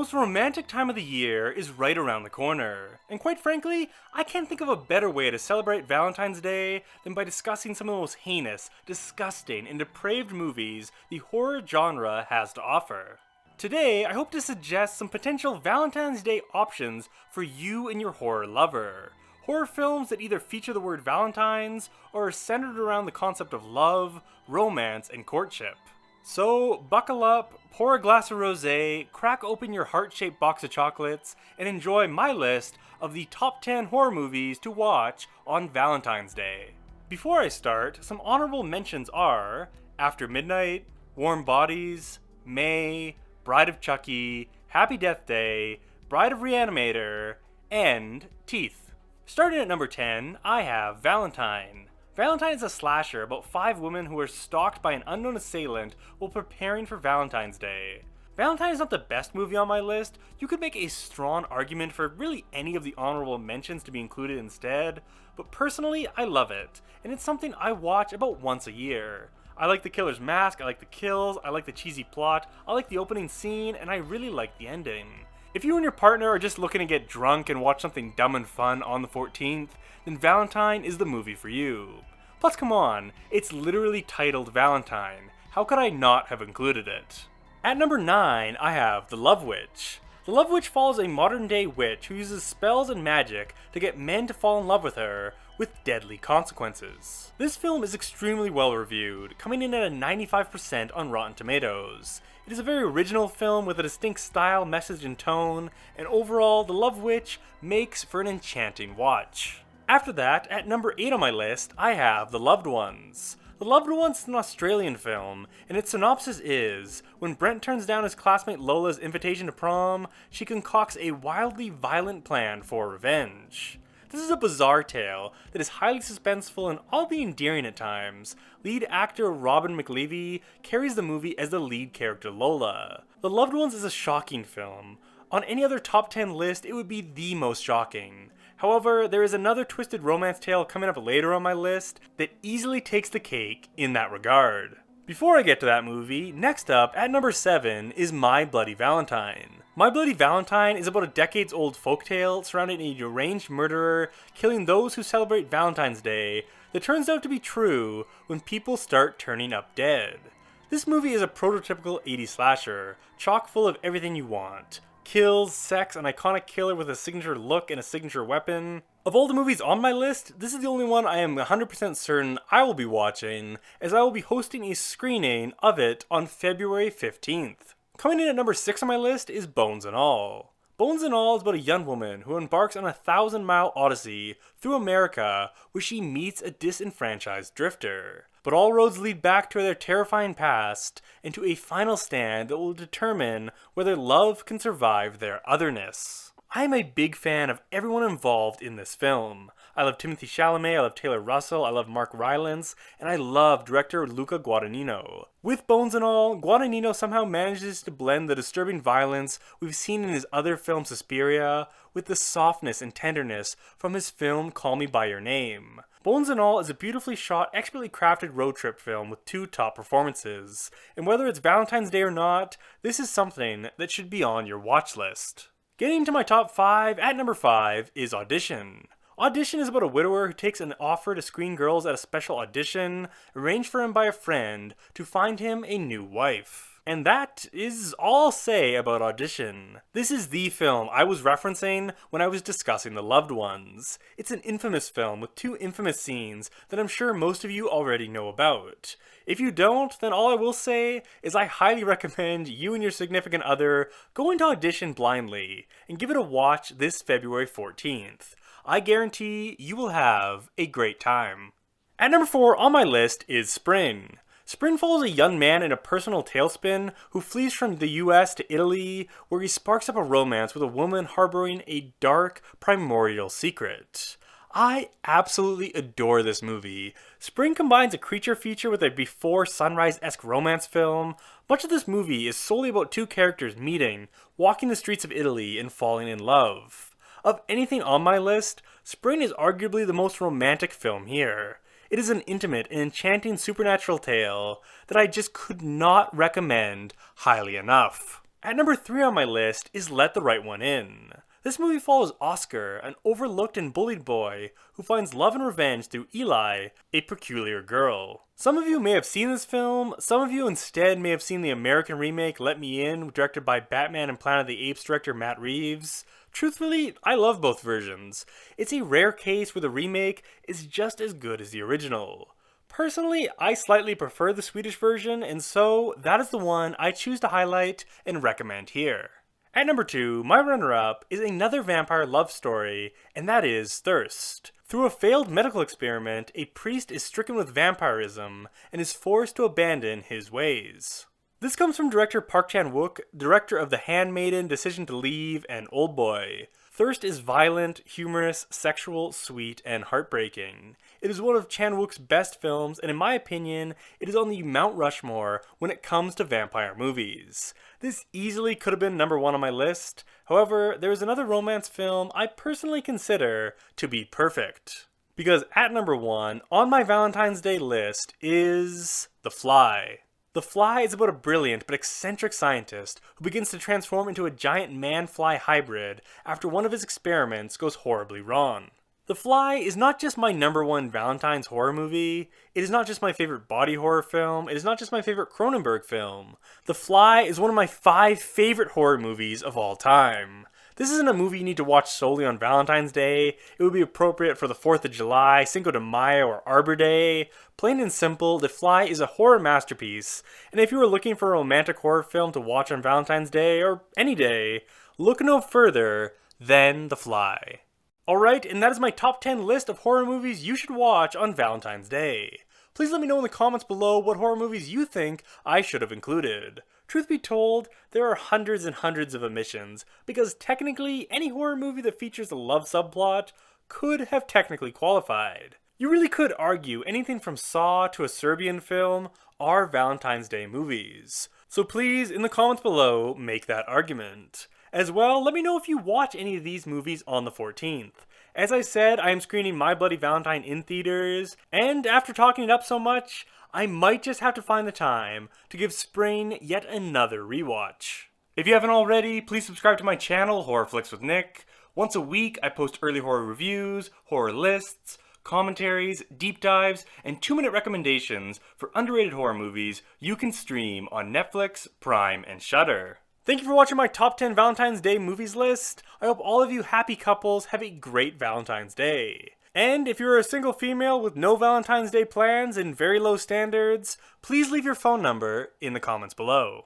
most romantic time of the year is right around the corner. And quite frankly, I can't think of a better way to celebrate Valentine's Day than by discussing some of the most heinous, disgusting, and depraved movies the horror genre has to offer. Today, I hope to suggest some potential Valentine's Day options for you and your horror lover. Horror films that either feature the word Valentines or are centered around the concept of love, romance, and courtship. So, buckle up, pour a glass of rosé, crack open your heart-shaped box of chocolates, and enjoy my list of the top 10 horror movies to watch on Valentine's Day. Before I start, some honorable mentions are After Midnight, Warm Bodies, May, Bride of Chucky, Happy Death Day, Bride of Reanimator, and Teeth. Starting at number 10, I have Valentine. Valentine is a slasher about 5 women who are stalked by an unknown assailant while preparing for Valentine's Day. Valentine is not the best movie on my list. You could make a strong argument for really any of the honorable mentions to be included instead, but personally, I love it, and it's something I watch about once a year. I like the killer's mask, I like the kills, I like the cheesy plot, I like the opening scene, and I really like the ending. If you and your partner are just looking to get drunk and watch something dumb and fun on the 14th, then Valentine is the movie for you. Plus, come on, it's literally titled Valentine. How could I not have included it? At number 9, I have The Love Witch. The Love Witch follows a modern-day witch who uses spells and magic to get men to fall in love with her, with deadly consequences. This film is extremely well reviewed, coming in at a 95% on Rotten Tomatoes. It is a very original film with a distinct style, message, and tone, and overall, The Love Witch makes for an enchanting watch. After that, at number 8 on my list, I have The Loved Ones. The Loved Ones is an Australian film, and its synopsis is, when Brent turns down his classmate Lola's invitation to prom, she concocts a wildly violent plan for revenge. This is a bizarre tale that is highly suspenseful and oddly endearing at times. Lead actor Robin McLeavy carries the movie as the lead character Lola. The Loved Ones is a shocking film. On any other top 10 list, it would be the most shocking. However, there is another twisted romance tale coming up later on my list that easily takes the cake in that regard. Before I get to that movie, next up at number 7 is My Bloody Valentine. My Bloody Valentine is about a decades-old folktale surrounding a deranged murderer killing those who celebrate Valentine's Day that turns out to be true when people start turning up dead. This movie is a prototypical 80s slasher, chock full of everything you want. Kills, sex, an iconic killer with a signature look and a signature weapon. Of all the movies on my list, this is the only one I am 100% certain I will be watching, as I will be hosting a screening of it on February 15th. Coming in at number 6 on my list is Bones and All. Bones and All is about a young woman who embarks on a 1,000-mile odyssey through America where she meets a disenfranchised drifter. But all roads lead back to their terrifying past and to a final stand that will determine whether love can survive their otherness. I am a big fan of everyone involved in this film. I love Timothée Chalamet, I love Taylor Russell, I love Mark Rylance, and I love director Luca Guadagnino. With Bones and All, Guadagnino somehow manages to blend the disturbing violence we've seen in his other film Suspiria with the softness and tenderness from his film Call Me By Your Name. Bones and All is a beautifully shot, expertly crafted road trip film with 2 top performances, and whether it's Valentine's Day or not, this is something that should be on your watch list. Getting to my top 5, at number 5 is Audition. Audition is about a widower who takes an offer to screen girls at a special audition, arranged for him by a friend, to find him a new wife. And that is all I'll say about Audition. This is the film I was referencing when I was discussing The Loved Ones. It's an infamous film with 2 infamous scenes that I'm sure most of you already know about. If you don't, then all I will say is I highly recommend you and your significant other go into Audition blindly and give it a watch this February 14th. I guarantee you will have a great time. At number 4 on my list is Spring. Spring follows a young man in a personal tailspin who flees from the US to Italy, where he sparks up a romance with a woman harboring a dark, primordial secret. I absolutely adore this movie. Spring combines a creature feature with a before sunrise-esque romance film. Much of this movie is solely about 2 characters meeting, walking the streets of Italy, and falling in love. Of anything on my list, Spring is arguably the most romantic film here. It is an intimate and enchanting supernatural tale that I just could not recommend highly enough. At number 3 on my list is Let the Right One In. This movie follows Oscar, an overlooked and bullied boy who finds love and revenge through Eli, a peculiar girl. Some of you may have seen this film, some of you instead may have seen the American remake Let Me In, directed by Batman and Planet of the Apes director Matt Reeves. Truthfully, I love both versions. It's a rare case where the remake is just as good as the original. Personally, I slightly prefer the Swedish version, and so that is the one I choose to highlight and recommend here. At number 2, my runner-up is another vampire love story, and that is Thirst. Through a failed medical experiment, a priest is stricken with vampirism and is forced to abandon his ways. This comes from director Park Chan-wook, director of The Handmaiden, Decision to Leave, and Oldboy. Thirst is violent, humorous, sexual, sweet, and heartbreaking. It is one of Chan-wook's best films, and in my opinion, it is on the Mount Rushmore when it comes to vampire movies. This easily could have been number 1 on my list. However, there is another romance film I personally consider to be perfect. Because at number 1 on my Valentine's Day list is The Fly. The Fly is about a brilliant but eccentric scientist who begins to transform into a giant man-fly hybrid after one of his experiments goes horribly wrong. The Fly is not just my number 1 Valentine's horror movie, it is not just my favorite body horror film, it is not just my favorite Cronenberg film. The Fly is one of my 5 favorite horror movies of all time. This isn't a movie you need to watch solely on Valentine's Day. It would be appropriate for the 4th of July, Cinco de Mayo, or Arbor Day. Plain and simple, The Fly is a horror masterpiece, and if you are looking for a romantic horror film to watch on Valentine's Day, or any day, look no further than The Fly. Alright, and that is my top 10 list of horror movies you should watch on Valentine's Day. Please let me know in the comments below what horror movies you think I should have included. Truth be told, there are hundreds and hundreds of omissions, because technically any horror movie that features a love subplot could have technically qualified. You really could argue anything from Saw to a Serbian film are Valentine's Day movies. So please, in the comments below, make that argument. As well, let me know if you watch any of these movies on the 14th. As I said, I am screening My Bloody Valentine in theaters, and after talking it up so much, I might just have to find the time to give Spring yet another rewatch. If you haven't already, please subscribe to my channel, Horror Flicks with Nick. Once a week, I post early horror reviews, horror lists, commentaries, deep dives, and 2-minute recommendations for underrated horror movies you can stream on Netflix, Prime, and Shudder. Thank you for watching my top 10 Valentine's Day movies list. I hope all of you happy couples have a great Valentine's Day. And if you're a single female with no Valentine's Day plans and very low standards, please leave your phone number in the comments below.